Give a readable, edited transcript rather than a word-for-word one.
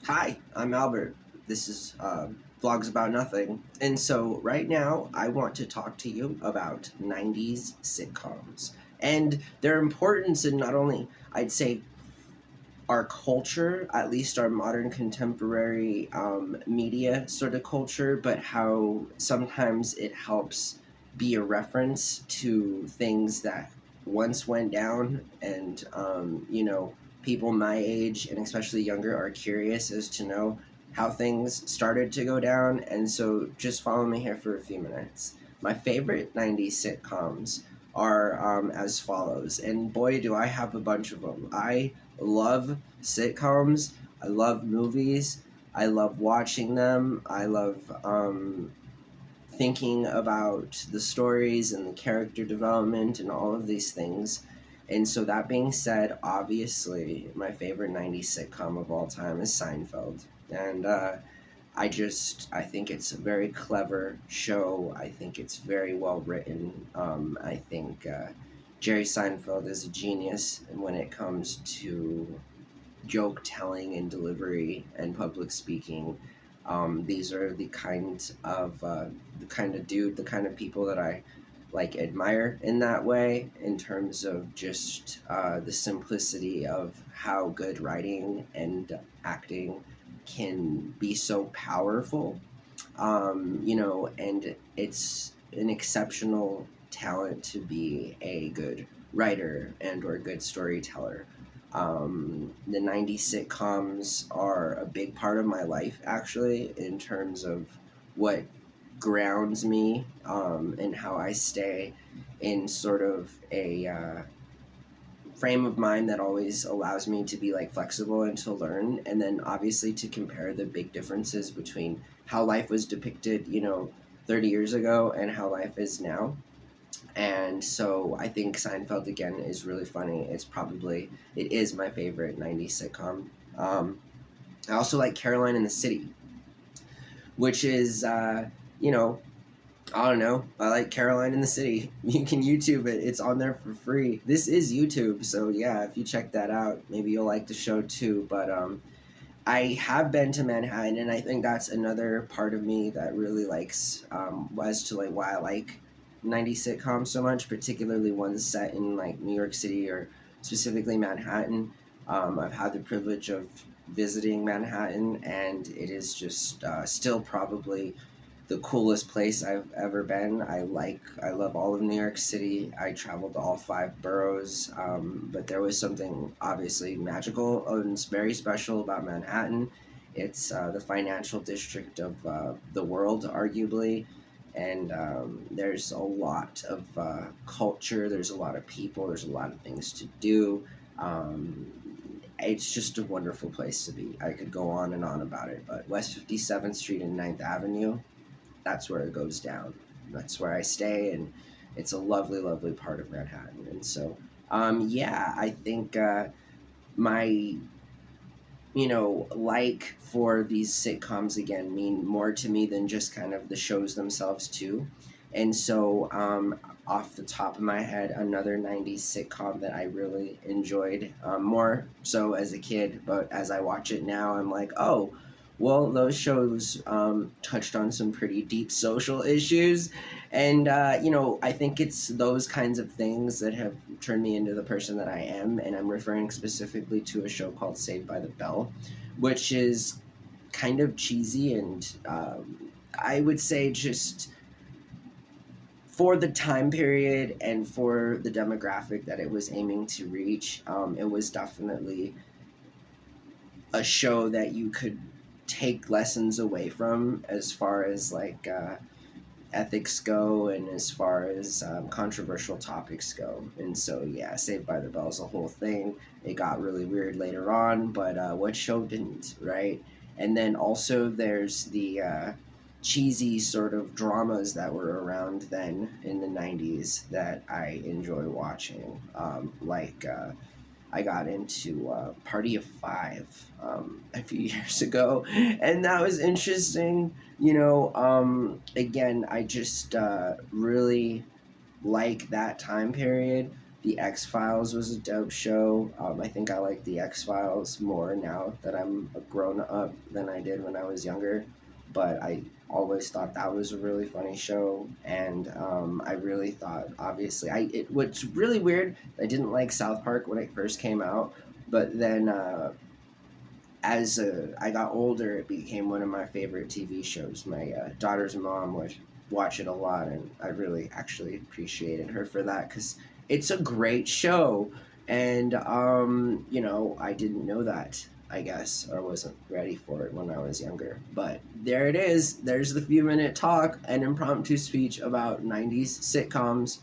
Hi, I'm Albert. This is Vlogs About Nothing. And so, right now, I want to talk to you about 90s sitcoms and their importance in not only, I'd say, our culture, at least our modern contemporary media sort of culture, but how sometimes it helps be a reference to things that once went down and, people my age and especially younger are curious as to know how things started to go down. And so just follow me here for a few minutes. My favorite 90s sitcoms are as follows. And boy, do I have a bunch of them. I love sitcoms. I love movies. I love watching them. I love thinking about the stories and the character development and all of these things. And so, that being said, obviously, my favorite 90s sitcom of all time is Seinfeld. And I think it's a very clever show. I think it's very well written. I think Jerry Seinfeld is a genius. And when it comes to joke telling and delivery and public speaking. These are the kind of dude, the kind of people that I like admire in that way, in terms of just the simplicity of how good writing and acting can be so powerful. And it's an exceptional talent to be a good writer and or good storyteller. The 90s sitcoms are a big part of my life, actually, in terms of what grounds me and how I stay in sort of a frame of mind that always allows me to be like flexible and to learn, and then obviously to compare the big differences between how life was depicted 30 years ago and how life is now. And so I think Seinfeld again is really funny. It is my favorite 90s sitcom. I also like Caroline in the City, which is, you know, I don't know. I like Caroline in the City. You can YouTube it. It's on there for free. This is YouTube, so yeah, if you check that out, maybe you'll like the show too. But I have been to Manhattan, and I think that's another part of me that really likes as to like why I like 90s sitcoms so much, particularly ones set in like New York City or specifically Manhattan. I've had the privilege of visiting Manhattan, and it is just still probably the coolest place I've ever been. I love all of New York City. I traveled to all five boroughs, but there was something obviously magical and very special about Manhattan. It's the financial district of the world, arguably, and there's a lot of culture. There's a lot of people. There's a lot of things to do. Um, it's just a wonderful place to be. I could go on and on about it, but West 57th Street and Ninth Avenue, that's where it goes down. That's where I stay, and it's a lovely, lovely part of Manhattan. And so, yeah, I think my, like for these sitcoms again mean more to me than just kind of the shows themselves too. And so, off the top of my head, another 90s sitcom that I really enjoyed, more so as a kid, but as I watch it now, I'm like, oh, well, those shows touched on some pretty deep social issues. And, I think it's those kinds of things that have turned me into the person that I am. And I'm referring specifically to a show called Saved by the Bell, which is kind of cheesy and I would say just for the time period and for the demographic that it was aiming to reach, it was definitely a show that you could take lessons away from as far as like ethics go and as far as controversial topics go. And so, yeah, Saved by the Bell is a whole thing. It got really weird later on, but what show didn't, right? And then also there's the cheesy sort of dramas that were around then in the 90s that I enjoy watching. I got into Party of Five a few years ago, and that was interesting. Again, I just really like that time period. The X-Files was a dope show. I think I like The X-Files more now that I'm a grown up than I did when I was younger. But I always thought that was a really funny show, and I really thought, obviously, what's really weird, I didn't like South Park when it first came out, but then as I got older, it became one of my favorite TV shows. My daughter's mom would watch it a lot, and I really actually appreciated her for that because it's a great show. And I didn't know that. I guess or wasn't ready for it when I was younger. But there it is. There's the few minute talk, an impromptu speech about '90s sitcoms.